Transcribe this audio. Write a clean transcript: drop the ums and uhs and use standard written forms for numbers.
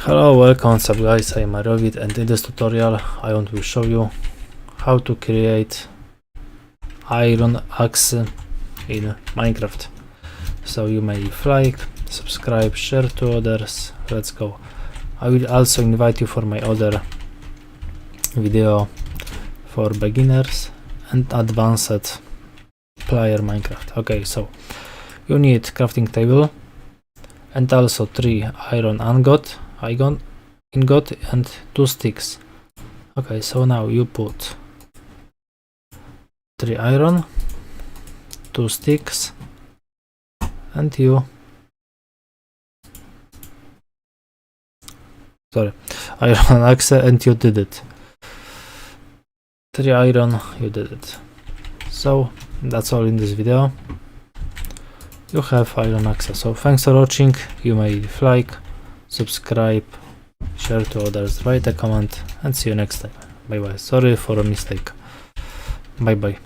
Hello, welcome, what's up guys, I am Arovit, and in this tutorial I want to show you how to create iron axe in Minecraft. So you may like, subscribe, share to others. Let's go. I will also invite you for my other video for beginners and advanced player Minecraft. Okay, so you need crafting table and also 3 iron ingot and 2 sticks. Okay, so now you put 3 iron, 2 sticks, and iron axe, and you did it. 3 iron, you did it. So that's all in this video. You have iron axe. So thanks for watching. You may like, subscribe, share to others, write a comment, and see you next time. Bye bye. Sorry for a mistake. Bye bye.